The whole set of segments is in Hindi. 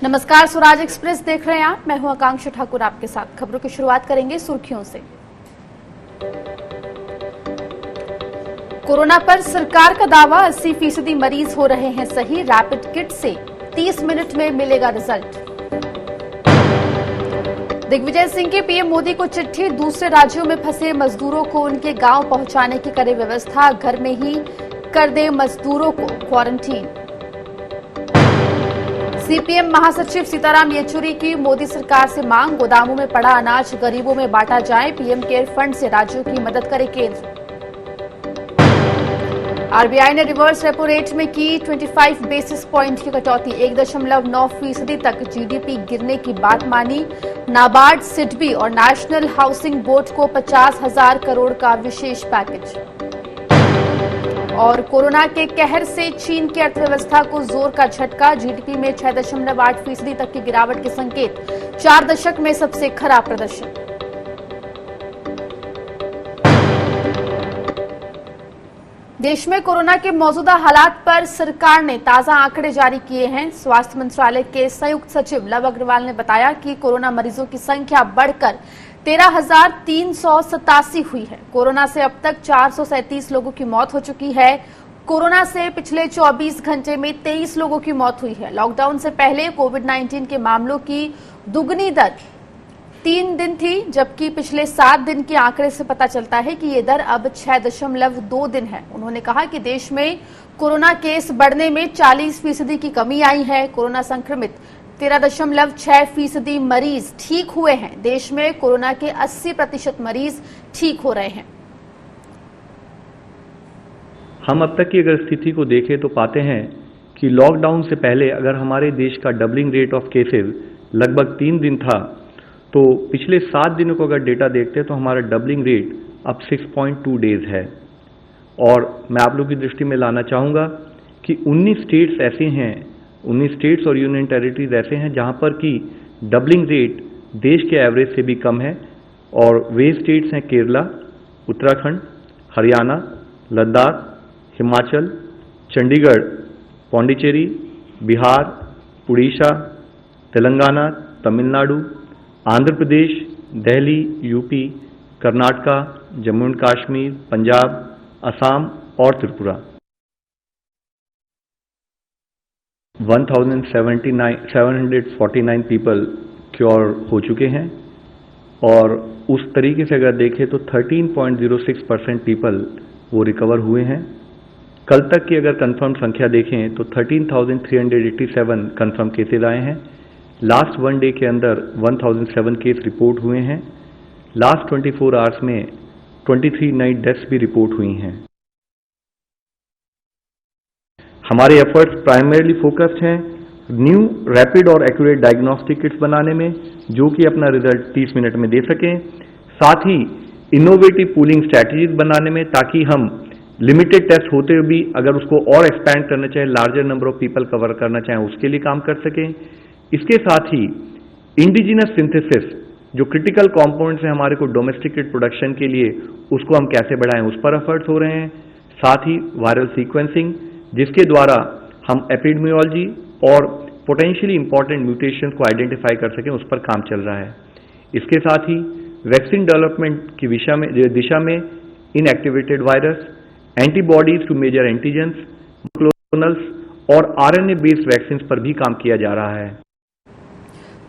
नमस्कार, स्वराज एक्सप्रेस देख रहे हैं आप। मैं हूं आकांक्षा ठाकुर आपके साथ। खबरों की शुरुआत करेंगे सुर्खियों से। कोरोना पर सरकार का दावा, 80% मरीज हो रहे हैं सही। रैपिड किट से 30 मिनट में मिलेगा रिजल्ट। दिग्विजय सिंह की पीएम मोदी को चिट्ठी, दूसरे राज्यों में फंसे मजदूरों को उनके गांव पहुंचाने की करे व्यवस्था। घर में ही कर दे मजदूरों को क्वारंटीन। सीपीएम महासचिव सीताराम येचुरी की मोदी सरकार से मांग, गोदामों में पड़ा अनाज गरीबों में बांटा जाए। पीएम केयर फंड से राज्यों की मदद करे केंद्र। आरबीआई ने रिवर्स रेपो रेट में की 25 बेसिस पॉइंट की कटौती। 1.9% तक जीडीपी गिरने की बात मानी। नाबार्ड, सिडबी और नेशनल हाउसिंग बोर्ड को 50,000 करोड़ का विशेष पैकेज। और कोरोना के कहर से चीन की अर्थव्यवस्था को जोर का झटका। जीडीपी में 6.8% तक की गिरावट के संकेत। 4 दशक में सबसे खराब प्रदर्शन। देश में कोरोना के मौजूदा हालात पर सरकार ने ताजा आंकड़े जारी किए हैं। स्वास्थ्य मंत्रालय के संयुक्त सचिव लव अग्रवाल ने बताया कि कोरोना मरीजों की संख्या बढ़कर 13,387 हुई है। कोरोना से अब तक 437 लोगों की मौत हो चुकी है। कोरोना से पिछले 24 घंटे में 23 लोगों की मौत हुई है। लॉकडाउन से पहले कोविड-19 के मामलों की दुगनी दर 3 दिन थी, जबकि पिछले 7 दिन के आंकड़े से पता चलता है कि ये दर अब 6.2 दिन है। उन्होंने कहा कि देश में कोरोना केस बढ़ने में 40% की कमी आई है। कोरोना संक्रमित 13.6% मरीज ठीक हुए हैं। देश में कोरोना के 80% मरीज ठीक हो रहे हैं। हम अब तक की अगर स्थिति को देखें तो पाते हैं कि लॉकडाउन से पहले अगर हमारे देश का डबलिंग रेट ऑफ केसेस लगभग 3 दिन था, तो पिछले 7 दिनों को अगर डेटा देखते हैं तो हमारा डबलिंग रेट अब 6.2 डेज है। और मैं आप लोगों की दृष्टि में लाना चाहूँगा कि 19 स्टेट्स ऐसे हैं, 19 स्टेट्स और यूनियन टेरिटरीज ऐसे हैं जहाँ पर कि डबलिंग रेट देश के एवरेज से भी कम है। और वे स्टेट्स हैं केरला, उत्तराखंड, हरियाणा, लद्दाख, हिमाचल, चंडीगढ़, पौंडीचेरी, बिहार, उड़ीसा, तेलंगाना, तमिलनाडु, आंध्र प्रदेश, दिल्ली, यूपी, कर्नाटका, जम्मू एंड कश्मीर, पंजाब, असम और त्रिपुरा। 1749 पीपल क्योर हो चुके हैं। और उस तरीके से अगर देखें तो 13.06% पीपल वो रिकवर हुए हैं। कल तक की अगर कंफर्म संख्या देखें तो 13,387 कंफर्म केसेज आए हैं। लास्ट 1 डे के अंदर 1007 केस रिपोर्ट हुए हैं। लास्ट 24 आवर्स में 23 नई डेथ्स भी रिपोर्ट हुई हैं। हमारे एफर्ट्स प्राइमरीली फोकस्ड हैं न्यू रैपिड और एक्यूरेट डायग्नोस्टिक किट्स बनाने में, जो कि अपना रिजल्ट 30 मिनट में दे सकें। साथ ही इनोवेटिव पूलिंग स्ट्रैटेजीज बनाने में, ताकि हम लिमिटेड टेस्ट होते हुए भी अगर उसको और एक्सपैंड करना चाहें, larger number of people cover करना चाहें, उसके लिए काम कर सकें। इसके साथ ही इंडिजिनस सिंथेसिस, जो क्रिटिकल कंपोनेंट्स हैं हमारे को डोमेस्टिकेट प्रोडक्शन के लिए, उसको हम कैसे बढ़ाएं, उस पर एफर्ट्स हो रहे हैं। साथ ही वायरल सीक्वेंसिंग, जिसके द्वारा हम एपिडेमियोलॉजी और पोटेंशियली इंपॉर्टेंट म्यूटेशंस को आइडेंटिफाई कर सकें, उस पर काम चल रहा है। इसके साथ ही वैक्सीन डेवलपमेंट की दिशा में inactivated virus, antibodies to major antigens, clonals और आरएनए बेस्ड वैक्सीन पर भी काम किया जा रहा है।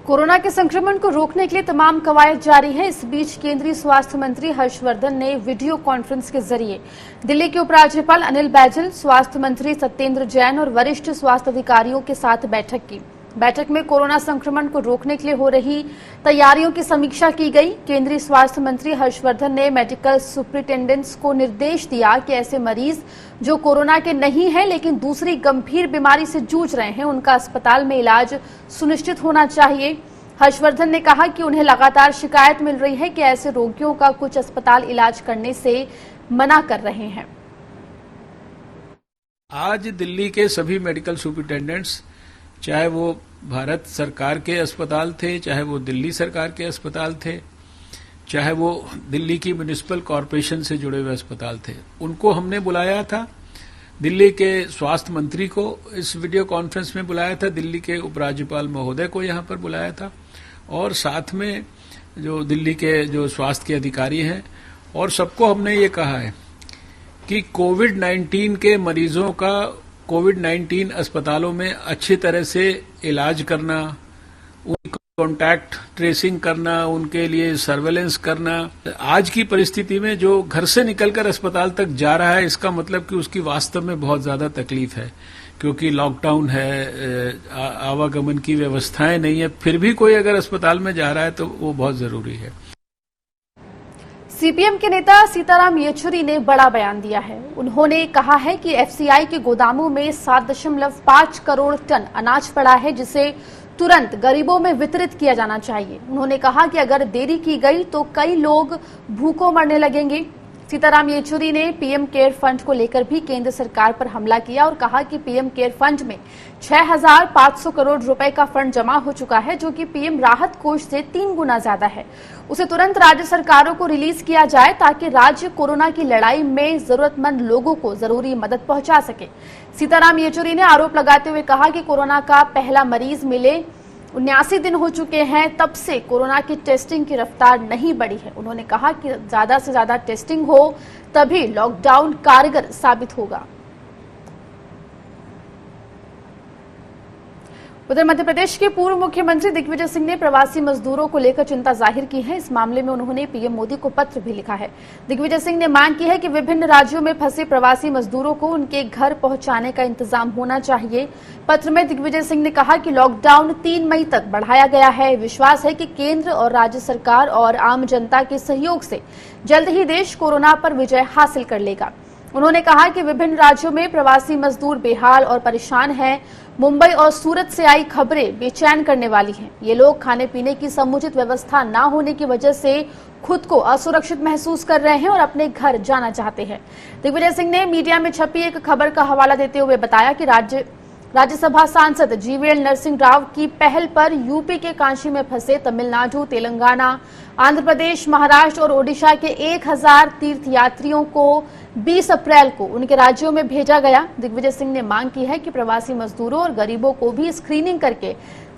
कोरोना के संक्रमण को रोकने के लिए तमाम कवायद जारी है। इस बीच केंद्रीय स्वास्थ्य मंत्री हर्षवर्धन ने वीडियो कॉन्फ्रेंस के जरिए दिल्ली के उपराज्यपाल अनिल बैजल, स्वास्थ्य मंत्री सत्येंद्र जैन और वरिष्ठ स्वास्थ्य अधिकारियों के साथ बैठक की। बैठक में कोरोना संक्रमण को रोकने के लिए हो रही तैयारियों की समीक्षा की गई। केंद्रीय स्वास्थ्य मंत्री हर्षवर्धन ने मेडिकल सुपरिटेंडेंट्स को निर्देश दिया कि ऐसे मरीज जो कोरोना के नहीं है लेकिन दूसरी गंभीर बीमारी से जूझ रहे हैं, उनका अस्पताल में इलाज सुनिश्चित होना चाहिए। हर्षवर्धन ने कहा कि उन्हें लगातार शिकायत मिल रही है कि ऐसे रोगियों का कुछ अस्पताल इलाज करने से मना कर रहे हैं। आज दिल्ली के सभी मेडिकल सुपरिटेंडेंट्स, चाहे वो भारत सरकार के अस्पताल थे, चाहे वो दिल्ली सरकार के अस्पताल थे, चाहे वो दिल्ली की म्युनिसिपल कॉरपोरेशन से जुड़े हुए अस्पताल थे, उनको हमने बुलाया था दिल्ली के स्वास्थ्य मंत्री को इस वीडियो कॉन्फ्रेंस में बुलाया था, दिल्ली के उपराज्यपाल महोदय को यहां पर बुलाया था, और साथ में जो दिल्ली के जो स्वास्थ्य के अधिकारी हैं, और सबको हमने ये कहा है कि कोविड-19 के मरीजों का कोविड-19 अस्पतालों में अच्छी तरह से इलाज करना, उनका कॉन्टैक्ट ट्रेसिंग करना, उनके लिए सर्वेलेंस करना। आज की परिस्थिति में जो घर से निकलकर अस्पताल तक जा रहा है, इसका मतलब कि उसकी वास्तव में बहुत ज्यादा तकलीफ है, क्योंकि लॉकडाउन है, आवागमन की व्यवस्थाएं नहीं है, फिर भी कोई अगर अस्पताल में जा रहा है तो वो बहुत जरूरी है। सीपीएम के नेता सीताराम येचुरी ने बड़ा बयान दिया है। उन्होंने कहा है कि एफसीआई के गोदामों में 7.5 करोड़ टन अनाज पड़ा है, जिसे तुरंत गरीबों में वितरित किया जाना चाहिए। उन्होंने कहा कि अगर देरी की गई तो कई लोग भूखों मरने लगेंगे। सीताराम येचुरी ने पीएम केयर फंड को लेकर भी केंद्र सरकार पर हमला किया और कहा कि पीएम केयर फंड में 6,500 करोड़ रुपए का फंड जमा हो चुका है, जो कि पीएम राहत कोष से 3 गुना ज्यादा है। उसे तुरंत राज्य सरकारों को रिलीज किया जाए ताकि राज्य कोरोना की लड़ाई में जरूरतमंद लोगों को जरूरी मदद पहुंचा सके। सीताराम येचुरी ने आरोप लगाते हुए कहा कि कोरोना का पहला मरीज मिले 79 दिन हो चुके हैं, तब से कोरोना की टेस्टिंग की रफ्तार नहीं बढ़ी है। उन्होंने कहा कि ज्यादा से ज्यादा टेस्टिंग हो तभी लॉकडाउन कारगर साबित होगा। उधर मध्य प्रदेश के पूर्व मुख्यमंत्री दिग्विजय सिंह ने प्रवासी मजदूरों को लेकर चिंता जाहिर की है। इस मामले में उन्होंने पीएम मोदी को पत्र भी लिखा है। दिग्विजय सिंह ने मांग की है कि विभिन्न राज्यों में फंसे प्रवासी मजदूरों को उनके घर पहुंचाने का इंतजाम होना चाहिए। पत्र में दिग्विजय सिंह ने कहा कि लॉकडाउन 3 मई तक बढ़ाया गया है। विश्वास है कि केंद्र और राज्य सरकार और आम जनता के सहयोग से जल्द ही देश कोरोना पर विजय हासिल कर लेगा। उन्होंने कहा कि विभिन्न राज्यों में प्रवासी मजदूर बेहाल और परेशान हैं। मुंबई और सूरत से आई खबरें बेचैन करने वाली हैं। ये लोग खाने पीने की समुचित व्यवस्था न होने की वजह से खुद को असुरक्षित महसूस कर रहे हैं और अपने घर जाना चाहते हैं। दिग्विजय सिंह ने मीडिया में छपी एक खबर का हवाला देते हुए बताया कि राज्यसभा सांसद जीवीएल नरसिंह राव की पहल पर यूपी के कांची में फंसे तमिलनाडु, तेलंगाना, आंध्र प्रदेश, महाराष्ट्र और ओडिशा के 1000 तीर्थयात्रियों को 20 अप्रैल को उनके राज्यों में भेजा गया। दिग्विजय सिंह ने मांग की है कि प्रवासी मजदूरों और गरीबों को भी स्क्रीनिंग करके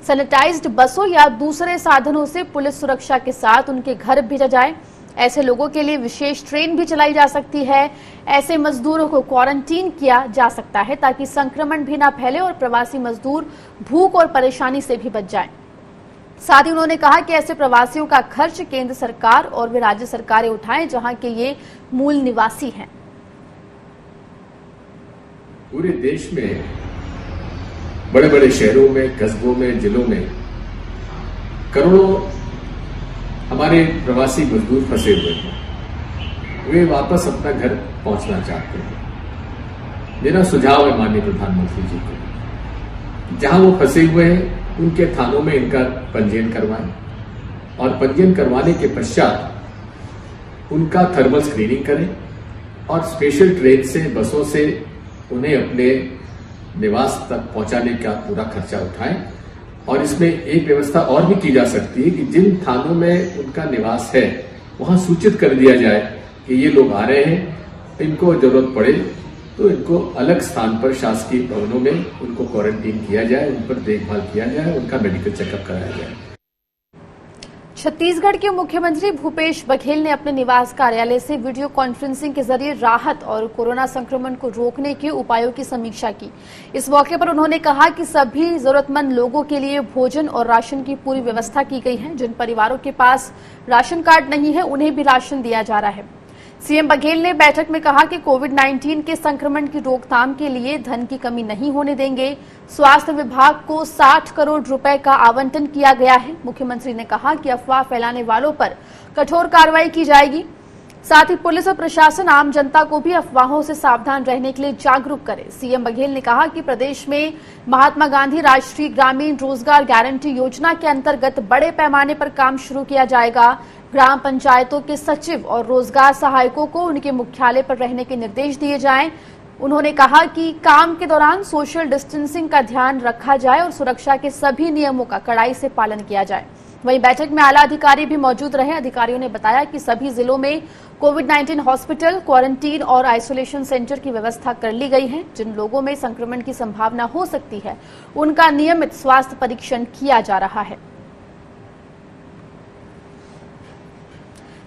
सैनिटाइज्ड बसों या दूसरे साधनों से पुलिस सुरक्षा के साथ उनके घर भेजा जाए। ऐसे लोगों के लिए विशेष ट्रेन भी चलाई जा सकती है। ऐसे मजदूरों को क्वारंटीन किया जा सकता है ताकि संक्रमण भी न फैले और प्रवासी मजदूर भूख और परेशानी से भी बच जाएं। साथ ही उन्होंने कहा कि ऐसे प्रवासियों का खर्च केंद्र सरकार और वे राज्य सरकारें उठाएं जहां के ये मूल निवासी हैं। पूरे देश में बड़े बड़े शहरों में, कस्बों में, जिलों में करोड़ों हमारे प्रवासी मजदूर फंसे हुए हैं। वे वापस अपना घर पहुंचना चाहते हैं। मेरा सुझाव है माननीय प्रधानमंत्री जी को, जहां वो फंसे हुए हैं उनके थानों में इनका पंजीयन करवाएं और पंजीयन करवाने के पश्चात उनका थर्मल स्क्रीनिंग करें और स्पेशल ट्रेन से, बसों से उन्हें अपने निवास तक पहुंचाने का पूरा खर्चा उठाएं। और इसमें एक व्यवस्था और भी की जा सकती है कि जिन थानों में उनका निवास है वहां सूचित कर दिया जाए कि ये लोग आ रहे हैं, इनको जरूरत पड़े तो इनको अलग स्थान पर शासकीय भवनों में उनको क्वारंटीन किया जाए, उन पर देखभाल किया जाए, उनका मेडिकल चेकअप कराया जाए। छत्तीसगढ़ के मुख्यमंत्री भूपेश बघेल ने अपने निवास कार्यालय से वीडियो कॉन्फ्रेंसिंग के जरिए राहत और कोरोना संक्रमण को रोकने के उपायों की समीक्षा की। इस मौके पर उन्होंने कहा कि सभी जरूरतमंद लोगों के लिए भोजन और राशन की पूरी व्यवस्था की गई है। जिन परिवारों के पास राशन कार्ड नहीं है उन्हें भी राशन दिया जा रहा है। सीएम बघेल ने बैठक में कहा कि कोविड-19 के संक्रमण की रोकथाम के लिए धन की कमी नहीं होने देंगे। स्वास्थ्य विभाग को 60 करोड़ रुपए का आवंटन किया गया है। मुख्यमंत्री ने कहा कि अफवाह फैलाने वालों पर कठोर कार्रवाई की जाएगी। साथ ही पुलिस और प्रशासन आम जनता को भी अफवाहों से सावधान रहने के लिए जागरूक करे। सीएम बघेल ने कहा कि प्रदेश में महात्मा गांधी राष्ट्रीय ग्रामीण रोजगार गारंटी योजना के अंतर्गत बड़े पैमाने पर काम शुरू किया जाएगा। ग्राम पंचायतों के सचिव और रोजगार सहायकों को उनके मुख्यालय पर रहने के निर्देश दिए जाएं। उन्होंने कहा कि काम के दौरान सोशल डिस्टेंसिंग का ध्यान रखा जाए और सुरक्षा के सभी नियमों का कड़ाई से पालन किया जाए। वहीं बैठक में आला अधिकारी भी मौजूद रहे। अधिकारियों ने बताया कि सभी जिलों में कोविड-19 हॉस्पिटल, क्वारंटीन और आइसोलेशन सेंटर की व्यवस्था कर ली गई है। जिन लोगों में संक्रमण की संभावना हो सकती है, उनका नियमित स्वास्थ्य परीक्षण किया जा रहा है।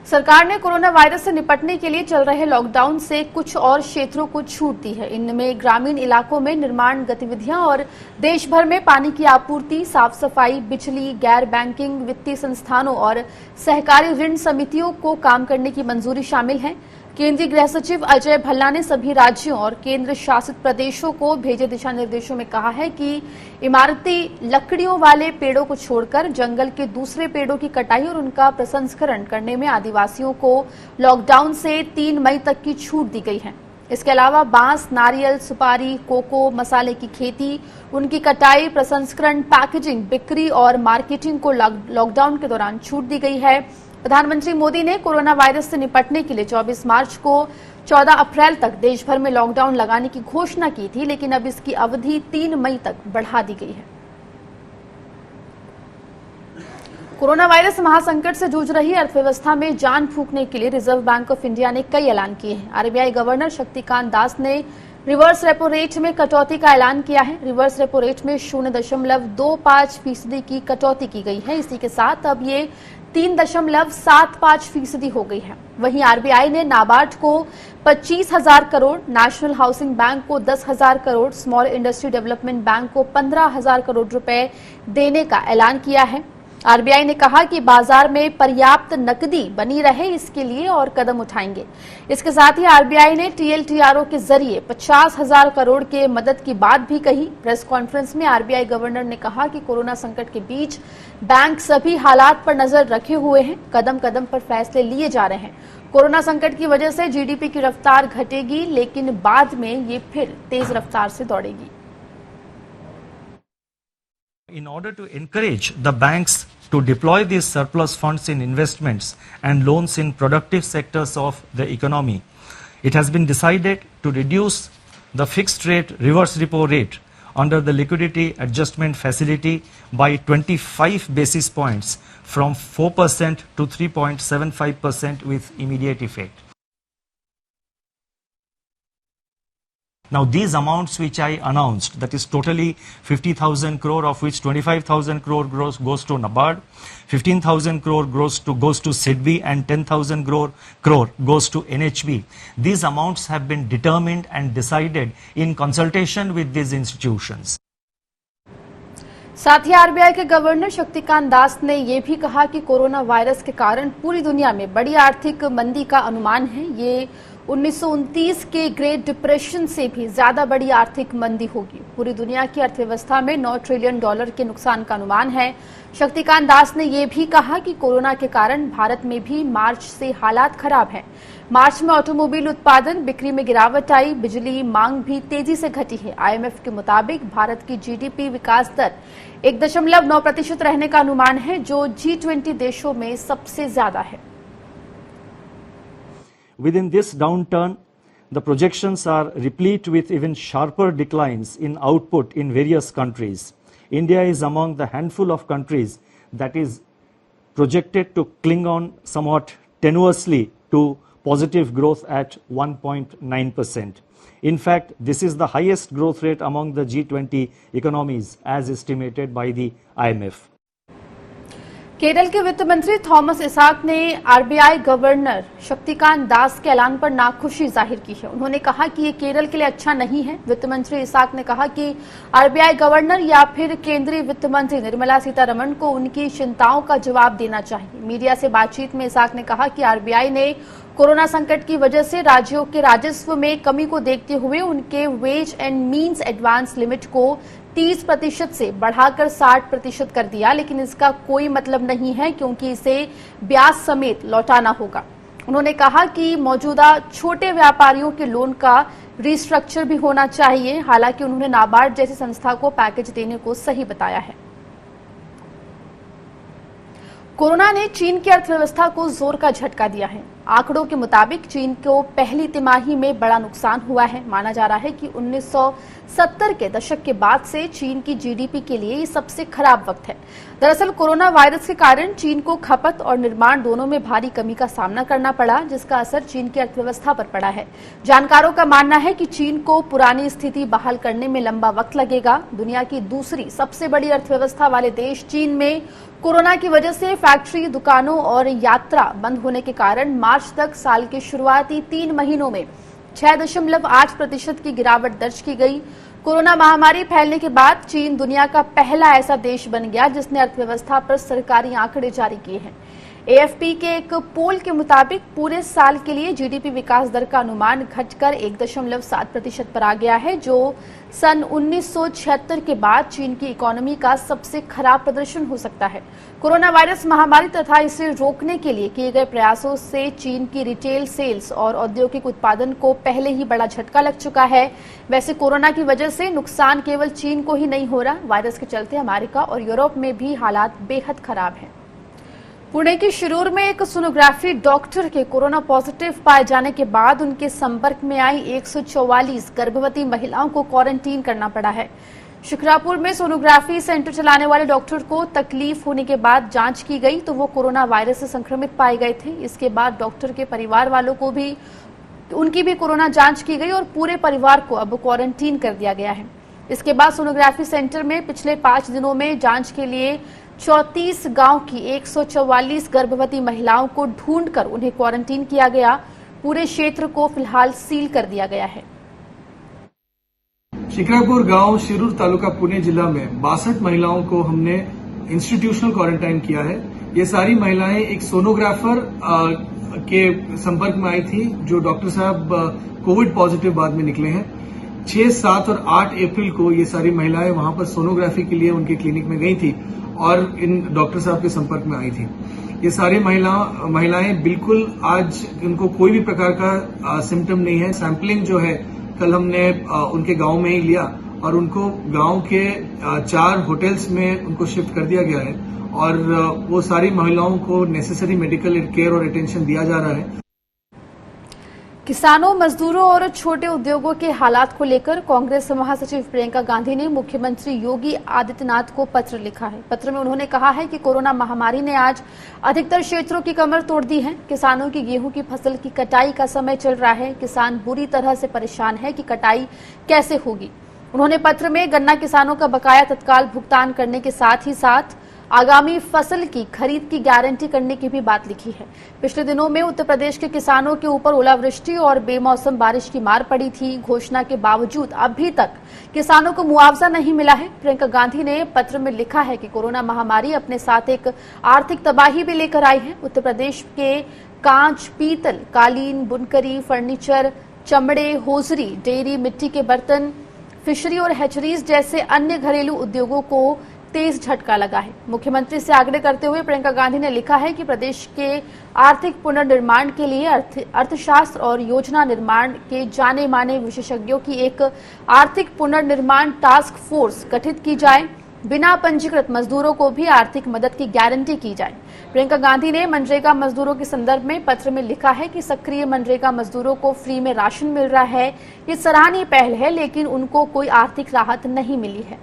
सरकार ने कोरोना वायरस से निपटने के लिए चल रहे लॉकडाउन से कुछ और क्षेत्रों को छूट दी है। इनमें ग्रामीण इलाकों में निर्माण गतिविधियां और देश भर में पानी की आपूर्ति, साफ सफाई, बिजली, गैर बैंकिंग वित्तीय संस्थानों और सहकारी ऋण समितियों को काम करने की मंजूरी शामिल है। केंद्रीय गृह सचिव अजय भल्ला ने सभी राज्यों और केंद्र शासित प्रदेशों को भेजे दिशा निर्देशों में कहा है कि इमारती लकड़ियों वाले पेड़ों को छोड़कर जंगल के दूसरे पेड़ों की कटाई और उनका प्रसंस्करण करने में आदिवासियों को लॉकडाउन से 3 मई तक की छूट दी गई है। इसके अलावा बांस, नारियल, सुपारी, कोको, मसाले की खेती, उनकी कटाई, प्रसंस्करण, पैकेजिंग, बिक्री और मार्केटिंग को लॉकडाउन के दौरान छूट दी गई है। प्रधानमंत्री मोदी ने कोरोना वायरस से निपटने के लिए 24 मार्च को 14 अप्रैल तक देश भर में लॉकडाउन लगाने की घोषणा की थी, लेकिन अब इसकी अवधि 3 मई तक बढ़ा दी गई है। कोरोना वायरस महासंकट से जूझ रही अर्थव्यवस्था में जान फूंकने के लिए रिजर्व बैंक ऑफ इंडिया ने कई ऐलान किए हैं। आरबीआई गवर्नर शक्तिकांत दास ने रिवर्स रेपो रेट में कटौती का ऐलान किया है। रिवर्स रेपो रेट में 0.25% की कटौती की गई है। इसी के साथ अब ये 3.75% हो गई है। वहीं आरबीआई ने नाबार्ड को 25,000 करोड़, नेशनल हाउसिंग बैंक को 10,000 crore, small industry development bank को 15,000 करोड़ रुपए देने का ऐलान किया है। आरबीआई ने कहा कि बाजार में पर्याप्त नकदी बनी रहे, इसके लिए और कदम उठाएंगे। इसके साथ ही आरबीआई ने टीएलटीआरओ के जरिए 50,000 करोड़ के मदद की बात भी कही। प्रेस कॉन्फ्रेंस में आरबीआई गवर्नर ने कहा कि कोरोना संकट के बीच बैंक सभी हालात पर नजर रखे हुए हैं, कदम कदम पर फैसले लिए जा रहे हैं। कोरोना संकट की वजह से जीडीपी की रफ्तार घटेगी, लेकिन बाद में ये फिर तेज रफ्तार से दौड़ेगी। In order to encourage the banks to deploy these surplus funds in investments and loans in productive sectors of the economy, it has been decided to reduce the fixed rate reverse repo rate under the liquidity adjustment facility by 25 basis points from 4% to 3.75% with immediate effect. Now these amounts which I announced, that is totally 50,000 crore, of which 25,000 crore goes to NABARD, 15,000 crore goes to SIDBI, and 10,000 crore goes to NHB. These amounts have been determined and decided in consultation with these institutions. साथ ही आरबीआई के गवर्नर शक्तिकांत दास ने यह भी कहा कि कोरोना वायरस के कारण पूरी दुनिया में बड़ी आर्थिक मंदी का अनुमान है। ये 1929 के ग्रेट डिप्रेशन से भी ज्यादा बड़ी आर्थिक मंदी होगी। पूरी दुनिया की अर्थव्यवस्था में $9 ट्रिलियन के नुकसान का अनुमान है। शक्तिकांत दास ने यह भी कहा कि कोरोना के कारण भारत में भी मार्च से हालात खराब हैं। मार्च में ऑटोमोबाइल उत्पादन, बिक्री में गिरावट आई, बिजली मांग भी तेजी से घटी है। आईएमएफ के मुताबिक भारत की जीडीपी विकास दर 1.9% रहने का अनुमान है, जो G20 देशों में सबसे ज्यादा है। Within this downturn, the projections are replete with even sharper declines in output in various countries. India is among the handful of countries that is projected to cling on somewhat tenuously to positive growth at 1.9%. In fact, this is the highest growth rate among the G20 economies as estimated by the IMF. Kerala के वित्त मंत्री थॉमस इसाक ने आरबीआई गवर्नर शक्तिकांत दास के ऐलान पर नाखुशी जाहिर की है। उन्होंने कहा कि ये केरल के लिए अच्छा नहीं है। वित्त मंत्री इसाक ने कहा कि आरबीआई गवर्नर या फिर केंद्रीय वित्त मंत्री निर्मला सीतारमण को उनकी चिंताओं का जवाब देना चाहिए। मीडिया से बातचीत में इसाक ने कहा कि आरबीआई ने कोरोना संकट की वजह से राज्यों के राजस्व में कमी को देखते हुए उनके ways and means advance limit को 30% से बढ़ाकर 60% कर दिया, लेकिन इसका कोई मतलब नहीं है क्योंकि इसे ब्याज समेत लौटाना होगा। उन्होंने कहा कि मौजूदा छोटे व्यापारियों के लोन का रिस्ट्रक्चर भी होना चाहिए। हालांकि उन्होंने नाबार्ड जैसी संस्था को पैकेज देने को सही बताया है। कोरोना ने चीन की अर्थव्यवस्था को जोर का झटका दिया है। आंकड़ों के मुताबिक चीन को पहली तिमाही में बड़ा नुकसान हुआ है। माना जा रहा है कि 1970 के दशक के बाद से चीन की जीडीपी के लिए ये सबसे खराब वक्त है। दरअसल कोरोना वायरस के कारण चीन को खपत और निर्माण दोनों में भारी कमी का सामना करना पड़ा, जिसका असर चीन की अर्थव्यवस्था पर पड़ा है। जानकारों का मानना है कि चीन को पुरानी स्थिति बहाल करने में लंबा वक्त लगेगा। दुनिया की दूसरी सबसे बड़ी अर्थव्यवस्था वाले देश चीन में कोरोना की वजह से फैक्ट्री, दुकानों और यात्रा बंद होने के कारण मार्च तक साल के शुरुआती 3 महीनों में 6.8% की गिरावट दर्ज की गई। कोरोना महामारी फैलने के बाद चीन दुनिया का पहला ऐसा देश बन गया जिसने अर्थव्यवस्था पर सरकारी आंकड़े जारी किए हैं। एएफपी के एक पोल के मुताबिक पूरे साल के लिए जीडीपी विकास दर का अनुमान घटकर 1.7% पर आ गया है, जो सन 1976 के बाद चीन की इकोनॉमी का सबसे खराब प्रदर्शन हो सकता है। कोरोना वायरस महामारी तथा इसे रोकने के लिए किए गए प्रयासों से चीन की रिटेल सेल्स और औद्योगिक उत्पादन को पहले ही बड़ा झटका लग चुका है। वैसे कोरोना की वजह से नुकसान केवल चीन को ही नहीं हो रहा, वायरस के चलते अमेरिका और यूरोप में भी हालात बेहद खराब हैं। पुणे के शिरूर में एक सोनोग्राफी डॉक्टर के कोरोना पॉजिटिव पाए जाने के बाद उनके संपर्क में आई 144 गर्भवती महिलाओं को क्वारंटीन करना पड़ा है। शुक्रापुर में सोनोग्राफी सेंटर चलाने वाले डॉक्टर को तकलीफ होने के बाद जांच की गई तो वो कोरोना वायरस से संक्रमित पाए गए थे। इसके बाद डॉक्टर के परिवार वालों को भी उनकी भी कोरोना जांच की गई और पूरे परिवार को अब क्वारंटीन कर दिया गया है। इसके बाद सोनोग्राफी सेंटर में पिछले 5 दिनों में जांच के लिए 34 गांव की 144 गर्भवती महिलाओं को ढूंढकर उन्हें क्वारंटीन किया गया। पूरे क्षेत्र को फिलहाल सील कर दिया गया है। शिक्रापुर गांव, शिरूर तालुका, पुणे जिला में 62 महिलाओं को हमने इंस्टीट्यूशनल क्वारंटाइन किया है। ये सारी महिलाएं एक सोनोग्राफर के संपर्क में आई थी, जो डॉक्टर साहब कोविड पॉजिटिव बाद में निकले हैं। 6, 7 और 8 अप्रैल को ये सारी महिलाएं वहां पर सोनोग्राफी के लिए उनके क्लिनिक में गई थी और इन डॉक्टर साहब के संपर्क में आई थी। ये सारी महिलाएं बिल्कुल आज इनको कोई भी प्रकार का सिम्टम नहीं है। सैंपलिंग जो है कल हमने उनके गांव में ही लिया और उनको गांव के 4 होटल्स में उनको शिफ्ट कर दिया गया है और वो सारी महिलाओं को नेसेसरी मेडिकल केयर और अटेंशन दिया जा रहा है। किसानों, मजदूरों और छोटे उद्योगों के हालात को लेकर कांग्रेस महासचिव प्रियंका गांधी ने मुख्यमंत्री योगी आदित्यनाथ को पत्र लिखा है। पत्र में उन्होंने कहा है कि कोरोना महामारी ने आज अधिकतर क्षेत्रों की कमर तोड़ दी है। किसानों की गेहूं की फसल की कटाई का समय चल रहा है। किसान बुरी तरह से परेशान है कि कटाई कैसे होगी। उन्होंने पत्र में गन्ना किसानों का बकाया तत्काल भुगतान करने के साथ ही साथ आगामी फसल की खरीद की गारंटी करने की भी बात लिखी है। पिछले दिनों में उत्तर प्रदेश के किसानों के ऊपर ओलावृष्टि और बेमौसम बारिश की मार पड़ी थी। घोषणा के बावजूद अभी तक किसानों को मुआवजा नहीं मिला है। प्रियंका गांधी ने पत्र में लिखा है कि कोरोना महामारी अपने साथ एक आर्थिक तबाही भी लेकर आई है। उत्तर प्रदेश के कांच, पीतल, कालीन, बुनकरी, फर्नीचर, चमड़े, होजरी, डेयरी, मिट्टी के बर्तन, फिशरी और हैचरीज जैसे अन्य घरेलू उद्योगों को तेज झटका लगा है। मुख्यमंत्री से आग्रह करते हुए प्रियंका गांधी ने लिखा है कि प्रदेश के आर्थिक पुनर्निर्माण के लिए अर्थशास्त्र और योजना निर्माण के जाने माने विशेषज्ञों की एक आर्थिक पुनर्निर्माण टास्क फोर्स गठित की जाए। बिना पंजीकृत मजदूरों को भी आर्थिक मदद की गारंटी की जाए। प्रियंका गांधी ने मनरेगा मजदूरों के संदर्भ में पत्र में लिखा है कि सक्रिय मनरेगा मजदूरों को फ्री में राशन मिल रहा है। ये सराहनीय पहल है, लेकिन उनको कोई आर्थिक राहत नहीं मिली है।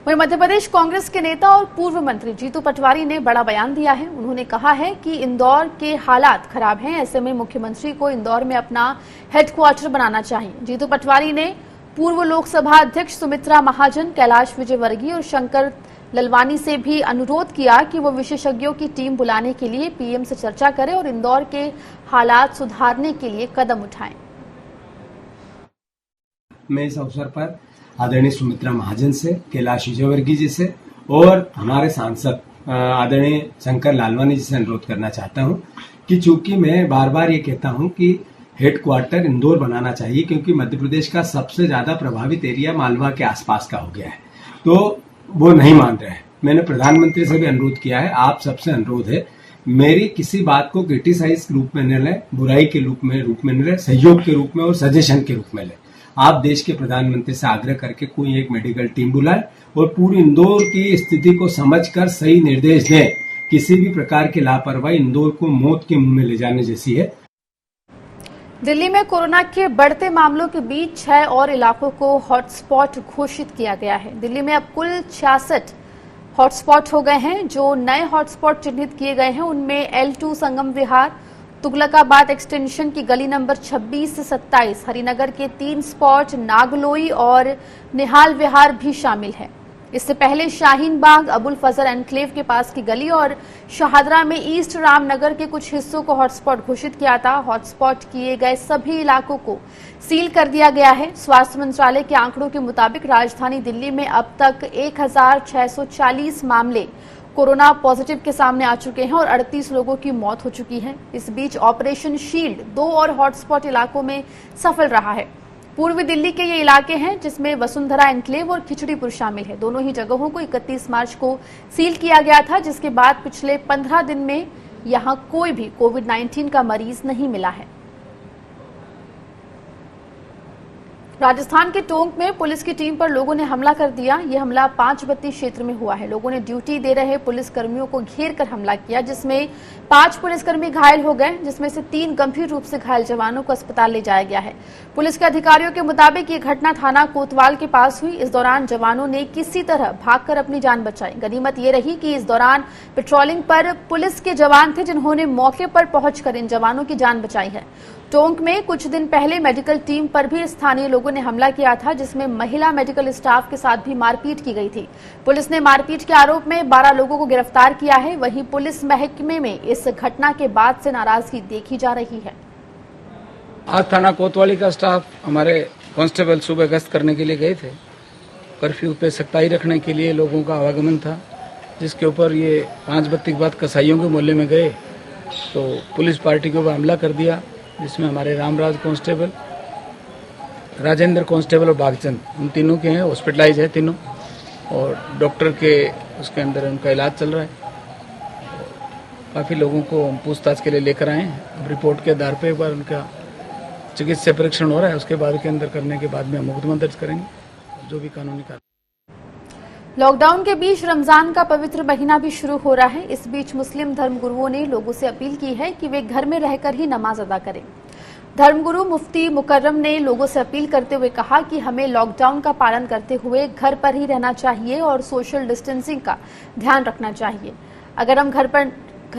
वहीं मध्य प्रदेश कांग्रेस के नेता और पूर्व मंत्री जीतू पटवारी ने बड़ा बयान दिया है। उन्होंने कहा है कि इंदौर के हालात खराब हैं, ऐसे में मुख्यमंत्री को इंदौर में अपना हेडक्वार्टर बनाना चाहिए। जीतू पटवारी ने पूर्व लोकसभा अध्यक्ष सुमित्रा महाजन, कैलाश विजयवर्गीय और शंकर ललवानी से भी अनुरोध किया कि वो विशेषज्ञों की टीम बुलाने के लिए पीएम से चर्चा करें और इंदौर के हालात सुधारने के लिए कदम उठाएं। मैं इस अवसर पर आदरणीय सुमित्रा महाजन से, कैलाश विजयवर्गीय जी से और हमारे सांसद आदरणीय शंकर लालवानी जी से अनुरोध करना चाहता हूं कि चूंकि मैं बार बार ये कहता हूं कि हेडक्वार्टर इंदौर बनाना चाहिए, क्योंकि मध्य प्रदेश का सबसे ज्यादा प्रभावित एरिया मालवा के आसपास का हो गया है, तो वो नहीं मान रहे हैं। मैंने प्रधानमंत्री से भी अनुरोध किया है, आप सबसे अनुरोध है, मेरी किसी बात को क्रिटिसाइज के रूप में न लें, बुराई के रूप में न लें, सहयोग के रूप में और सजेशन के रूप में लें। आप देश के प्रधानमंत्री से आग्रह करके कोई एक मेडिकल टीम बुलाएं और पूरी इंदौर की स्थिति को समझकर सही निर्देश दें किसी भी प्रकार की लापरवाही इंदौर को मौत के मुंह में ले जाने जैसी है। दिल्ली में कोरोना के बढ़ते मामलों के बीच 6 और इलाकों को हॉटस्पॉट घोषित किया गया है। दिल्ली में अब कुल 66 हॉटस्पॉट हो गए हैं। जो नए हॉटस्पॉट चिन्हित किए गए हैं उनमें L2 संगम विहार, तुगलकाबाद एक्सटेंशन की गली नंबर 26 से 27, हरिनगर के 3 स्पॉट, नागलोई और निहाल विहार भी शामिल है। इससे पहले शाहीन बाग, अबुल फजल एनक्लेव के पास की गली और शाहदरा में ईस्ट रामनगर के कुछ हिस्सों को हॉटस्पॉट घोषित किया था। हॉटस्पॉट किए गए सभी इलाकों को सील कर दिया गया है। स्वास्थ्य मंत्रालय के आंकड़ों के मुताबिक राजधानी दिल्ली में अब तक 1640 मामले कोरोना पॉजिटिव के सामने आ चुके हैं और 38 लोगों की मौत हो चुकी है। इस बीच ऑपरेशन शील्ड 2 और हॉटस्पॉट इलाकों में सफल रहा है। पूर्वी दिल्ली के ये इलाके हैं जिसमें वसुंधरा एनक्लेव और खिचड़ीपुर शामिल है। दोनों ही जगहों को 31 मार्च को सील किया गया था, जिसके बाद पिछले 15 दिन में यहां कोई भी कोविड-19 का मरीज नहीं मिला है। राजस्थान के टोंक में पुलिस की टीम पर लोगों ने हमला कर दिया। यह हमला 5 बत्ती क्षेत्र में हुआ है। लोगों ने ड्यूटी दे रहे पुलिसकर्मियों को घेर कर हमला किया, जिसमें 5 पुलिसकर्मी घायल हो गए, जिसमें से 3 गंभीर रूप से घायल जवानों को अस्पताल ले जाया गया है। पुलिस के अधिकारियों के मुताबिक ये घटना थाना कोतवाल के पास हुई। इस दौरान जवानों ने किसी तरह भागकर अपनी जान बचाई। गनीमत ये रही कि इस दौरान पेट्रोलिंग पर पुलिस के जवान थे, जिन्होंने मौके पर पहुंचकर इन जवानों की जान बचाई है। टोंक में कुछ दिन पहले मेडिकल टीम पर भी स्थानीय लोगों ने हमला किया था, जिसमें महिला मेडिकल स्टाफ के साथ भी मारपीट की गई थी। पुलिस ने मारपीट के आरोप में 12 लोगों को गिरफ्तार किया है। वहीं पुलिस महकमे में इस घटना के बाद से नाराजगी देखी जा रही है। आज थाना कोतवाली का स्टाफ, हमारे कांस्टेबल सुबह गश्त करने के लिए गए थे। कर्फ्यू पे सख्ताई रखने के लिए लोगों का आवागमन था, जिसके ऊपर ये 5 बत्ती के बाद कसाईयों के मोहल्ले में गए तो पुलिस पार्टी के ऊपर हमला कर दिया, जिसमें हमारे रामराज कांस्टेबल, राजेंद्र कांस्टेबल और बागचंद, उन तीनों के हैं, हॉस्पिटलाइज है तीनों, और डॉक्टर के उसके अंदर उनका इलाज चल रहा है। काफ़ी लोगों को हम पूछताछ के लिए लेकर आए हैं। अब रिपोर्ट के आधार पर एक बार उनका चिकित्सा परीक्षण हो रहा है, उसके बाद के अंदर करने के बाद में हम मुकदमा दर्ज करेंगे, जो भी कानूनी कार्य। लॉकडाउन के बीच रमजान का पवित्र महीना भी शुरू हो रहा है। इस बीच मुस्लिम धर्मगुरुओं ने लोगों से अपील की है कि वे घर में रहकर ही नमाज अदा करें। धर्मगुरु मुफ्ती मुकर्रम ने लोगों से अपील करते हुए कहा कि हमें लॉकडाउन का पालन करते हुए घर पर ही रहना चाहिए और सोशल डिस्टेंसिंग का ध्यान रखना चाहिए। अगर हम घर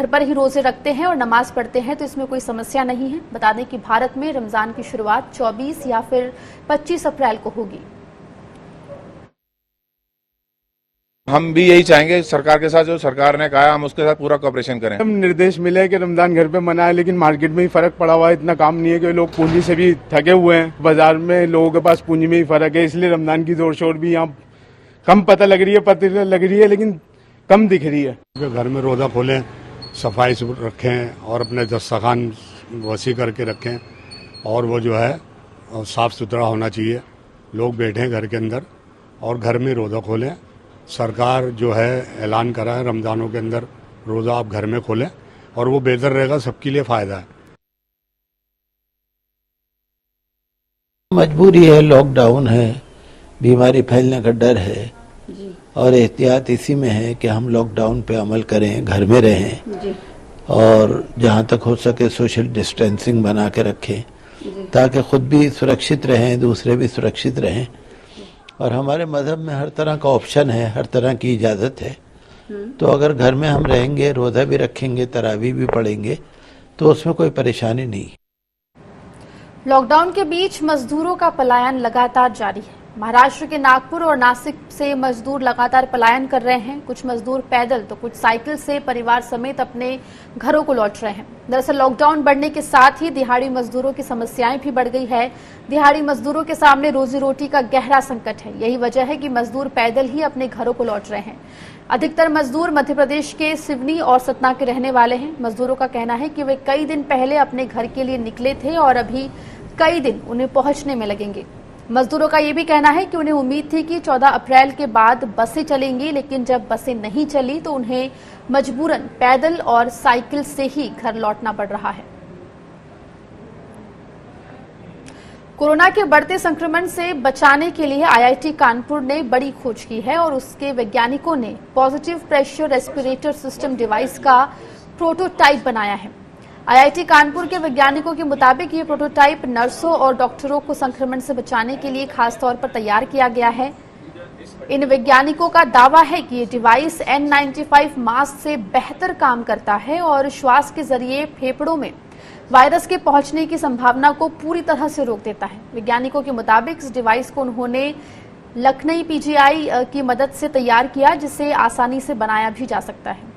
पर ही रोजे रखते हैं और नमाज पढ़ते हैं तो इसमें कोई समस्या नहीं है। बता दें कि भारत में रमजान की शुरुआत 24 या फिर 25 अप्रैल को होगी। हम भी यही चाहेंगे सरकार के साथ, जो सरकार ने कहा हम उसके साथ पूरा कोऑपरेशन करें। हम निर्देश मिले कि रमजान घर पे मनाए, लेकिन मार्केट में ही फर्क पड़ा हुआ है। इतना काम नहीं है कि लोग पूंजी से भी थके हुए हैं। बाजार में लोगों के पास पूंजी में ही फर्क है, इसलिए रमजान की जोर शोर भी यहाँ कम पता लग रही है, लेकिन कम दिख रही है। घर में रोजा खोलें, सफाई से रखें और अपने दस्तरखान वसी करके रखें, और वो जो है साफ सुथरा होना चाहिए। लोग बैठें घर के अंदर और घर में रोजा खोलें। सरकार जो है ऐलान करा है रमजानों के अंदर रोजा आप घर में खोलें, और वो बेहतर रहेगा, सबके लिए फायदा है। मजबूरी है, लॉकडाउन है, बीमारी फैलने का डर है और एहतियात इसी में है कि हम लॉकडाउन पे अमल करें, घर में रहें और जहां तक हो सके सोशल डिस्टेंसिंग बना के रखें, ताकि खुद भी सुरक्षित रहें, दूसरे भी सुरक्षित रहें। और हमारे मजहब में हर तरह का ऑप्शन है, हर तरह की इजाजत है। तो अगर घर में हम रहेंगे, रोजा भी रखेंगे, तरावी भी पढ़ेंगे, तो उसमें कोई परेशानी नहीं। लॉकडाउन के बीच मजदूरों का पलायन लगातार जारी है। महाराष्ट्र के नागपुर और नासिक से मजदूर लगातार पलायन कर रहे हैं। कुछ मजदूर पैदल तो कुछ साइकिल से परिवार समेत अपने घरों को लौट रहे हैं। दरअसल लॉकडाउन बढ़ने के साथ ही दिहाड़ी मजदूरों की समस्याएं भी बढ़ गई है। दिहाड़ी मजदूरों के सामने रोजी रोटी का गहरा संकट है। यही वजह है कि मजदूर पैदल ही अपने घरों को लौट रहे हैं। अधिकतर मजदूर मध्य प्रदेश के सिवनी और सतना के रहने वाले हैं। मजदूरों का कहना है कि वे कई दिन पहले अपने घर के लिए निकले थे और अभी कई दिन उन्हें पहुंचने में लगेंगे। मजदूरों का ये भी कहना है कि उन्हें उम्मीद थी कि 14 अप्रैल के बाद बसें चलेंगी, लेकिन जब बसें नहीं चली तो उन्हें मजबूरन पैदल और साइकिल से ही घर लौटना पड़ रहा है। कोरोना के बढ़ते संक्रमण से बचाने के लिए आईआईटी कानपुर ने बड़ी खोज की है और उसके वैज्ञानिकों ने positive pressure respirator system device का प्रोटोटाइप बनाया है। आईआईटी कानपुर के वैज्ञानिकों के मुताबिक ये प्रोटोटाइप नर्सों और डॉक्टरों को संक्रमण से बचाने के लिए खास तौर पर तैयार किया गया है। इन वैज्ञानिकों का दावा है कि ये डिवाइस N95 मास्क से बेहतर काम करता है और श्वास के जरिए फेफड़ों में वायरस के पहुंचने की संभावना को पूरी तरह से रोक देता है। वैज्ञानिकों के मुताबिक इस डिवाइस को उन्होंने लखनऊ पीजीआई की मदद से तैयार किया, जिसे आसानी से बनाया भी जा सकता है।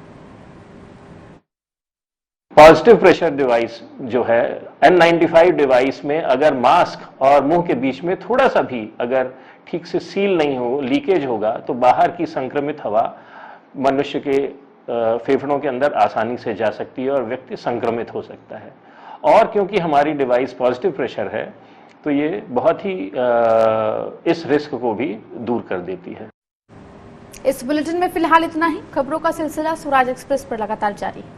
पॉजिटिव प्रेशर डिवाइस जो है N95 डिवाइस में अगर मास्क और मुंह के बीच में थोड़ा सा भी अगर ठीक से सील नहीं हो, लीकेज होगा, तो बाहर की संक्रमित हवा मनुष्य के फेफड़ों के अंदर आसानी से जा सकती है और व्यक्ति संक्रमित हो सकता है। और क्योंकि हमारी डिवाइस पॉजिटिव प्रेशर है तो ये बहुत ही इस रिस्क को भी दूर कर देती है। इस बुलेटिन में फिलहाल इतना ही। खबरों का सिलसिला स्वराज एक्सप्रेस पर लगातार जारी है।